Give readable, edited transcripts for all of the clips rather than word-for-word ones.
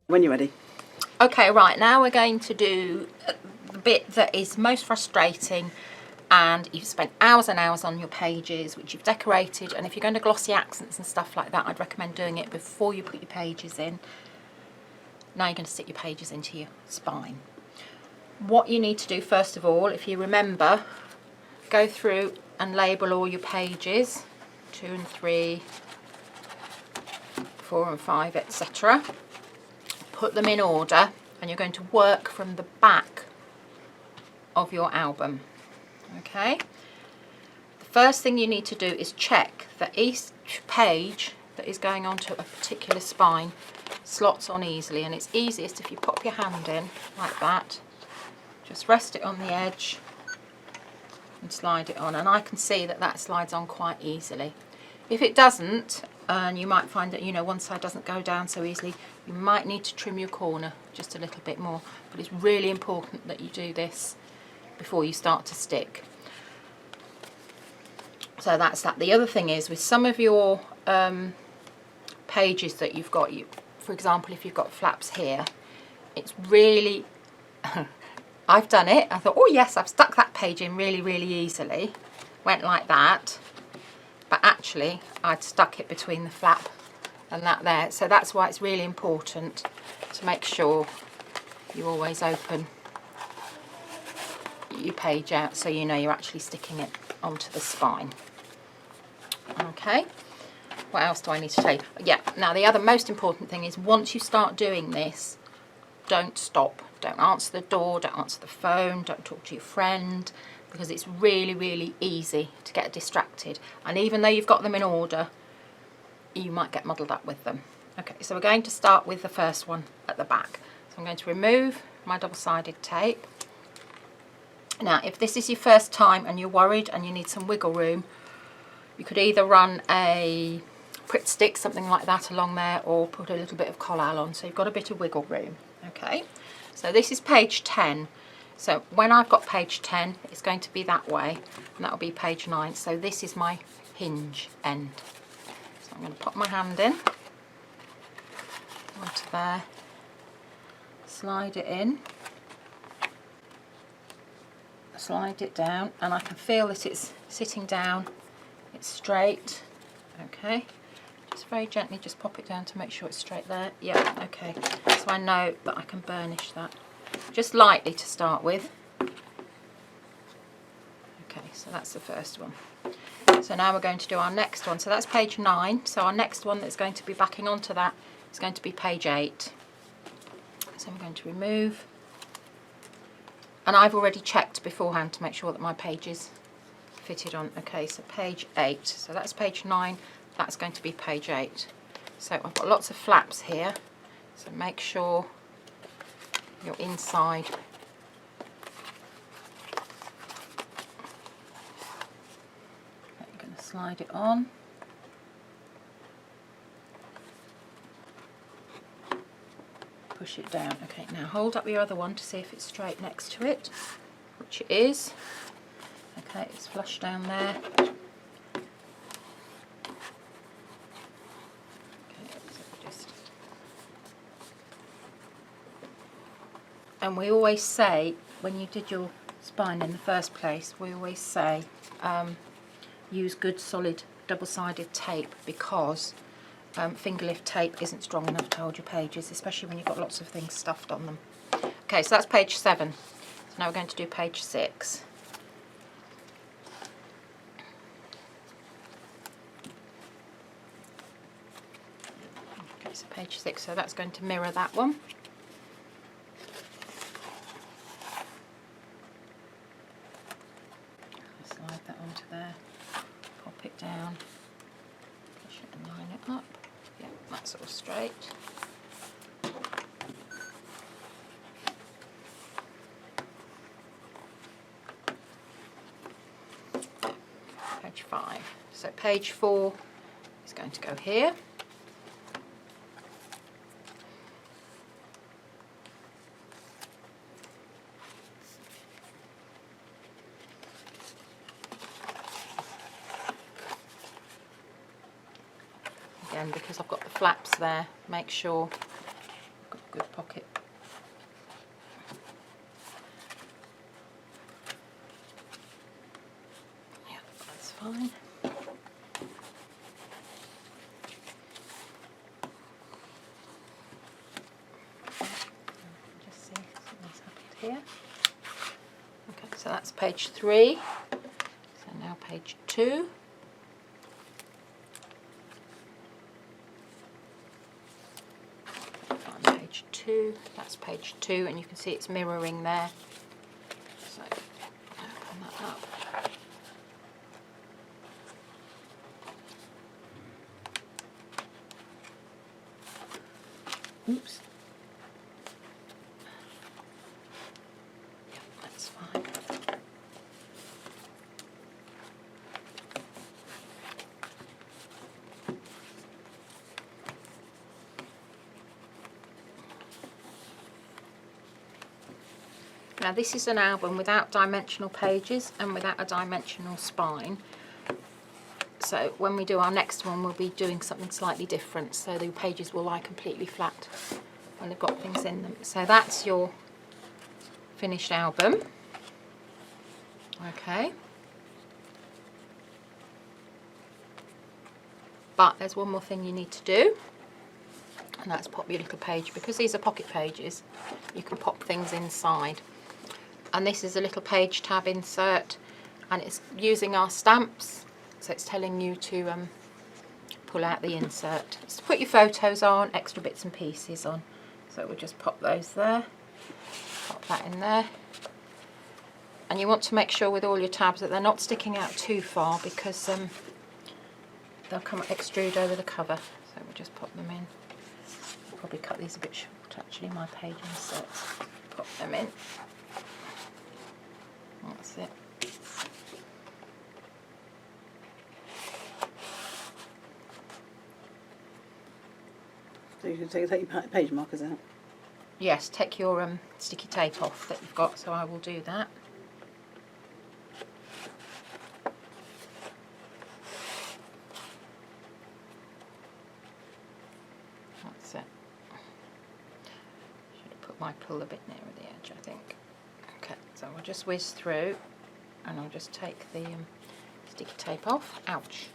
When you're ready. Okay, right, now we're going to do the bit that is most frustrating, and you've spent hours and hours on your pages, which you've decorated, and if you're going to glossy accents and stuff like that, I'd recommend doing it before you put your pages in. Now you're going to stick your pages into your spine. What you need to do first of all, if you remember, go through and label all your pages, 2 and 3, 4 and 5, etc. Put them in order, and you're going to work from the back of your album. Okay, the first thing you need to do is check that each page that is going onto a particular spine slots on easily, and it's easiest if you pop your hand in like that, just rest it on the edge and slide it on, and I can see that that slides on quite easily. If it doesn't, and you might find that, you know, one side doesn't go down so easily, you might need to trim your corner just a little bit more, but it's really important that you do this before you start to stick. So that's that. The other thing is, with some of your pages that you've got, for example, if you've got flaps here, it's really I've done it, I thought, oh yes, I've stuck that page in really easily, went like that, but actually I'd stuck it between the flap and that there. So that's why it's really important to make sure you always open your page out so you know you're actually sticking it onto the spine. Okay, what else do I need to tell you? Yeah, now the other most important thing is, once you start doing this, don't stop. Don't answer the door, don't answer the phone, don't talk to your friend, because it's really easy to get distracted, and even though you've got them in order, you might get muddled up with them. Okay, so we're going to start with the first one at the back. So I'm going to remove my double-sided tape. Now, if this is your first time and you're worried and you need some wiggle room, you could either run a Pritt stick, something like that, along there, or put a little bit of collal on, so you've got a bit of wiggle room. Okay, so this is page 10. So when I've got page 10, it's going to be that way, and that will be page 9. So this is my hinge end. So I'm going to pop my hand in onto there, slide it in, slide it down, and I can feel that it's sitting down, it's straight. Okay, just very gently just pop it down to make sure it's straight there. Yeah, okay, so I know that I can burnish that just lightly to start with. Okay, so that's the first one. So now we're going to do our next one. So that's page 9. So our next one that's going to be backing onto that is going to be page 8. So I'm going to remove, and I've already checked beforehand to make sure that my page is fitted on. Okay, so page 8. So that's page 9. That's going to be page 8. So I've got lots of flaps here. So make sure your inside you're going to slide it on. Push it down. Okay, now hold up your other one to see if it's straight next to it, which it is. Okay, it's flush down there. And we always say, when you did your spine in the first place, we always say use good solid double-sided tape, because finger lift tape isn't strong enough to hold your pages, especially when you've got lots of things stuffed on them. Okay, so that's page 7. So now we're going to do page 6. Okay, so page 6, so that's going to mirror that one. Slide that onto there, pop it down, push it and line it up. Yeah, that's all straight. Page 5. So page 4 is going to go here. Again, because I've got the flaps there, make sure I've got good pocket. Yeah, that's fine. Just see if something's happened here. Okay, so that's page 3. So now page 2. Page 2. That's page 2, and you can see it's mirroring there. So open that up. Oops. Yeah, that's fine. Now this is an album without dimensional pages and without a dimensional spine. So when we do our next one, we'll be doing something slightly different. So the pages will lie completely flat when they've got things in them. So that's your finished album. Okay. But there's one more thing you need to do, and that's pop your little page. Because these are pocket pages, you can pop things inside. And this is a little page tab insert, and it's using our stamps. So it's telling you to pull out the insert. Just put your photos on, extra bits and pieces on. So we'll just pop those there, pop that in there. And you want to make sure with all your tabs that they're not sticking out too far, because they'll come extrude over the cover. So we'll just pop them in. I'll probably cut these a bit short actually, my page inserts. Pop them in. That's it. So you can take your page markers out? Yes, take your sticky tape off that you've got, so I will do that. That's it. Should have put my pull a bit nearer the edge, I think. Okay, so we'll just whiz through, and I'll just take the sticky tape off. Ouch.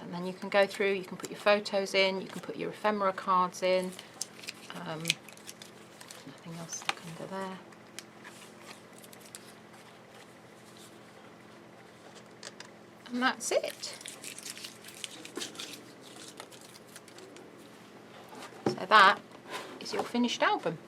And then you can go through, you can put your photos in, you can put your ephemera cards in, nothing else stuck under there. And that's it. So that is your finished album.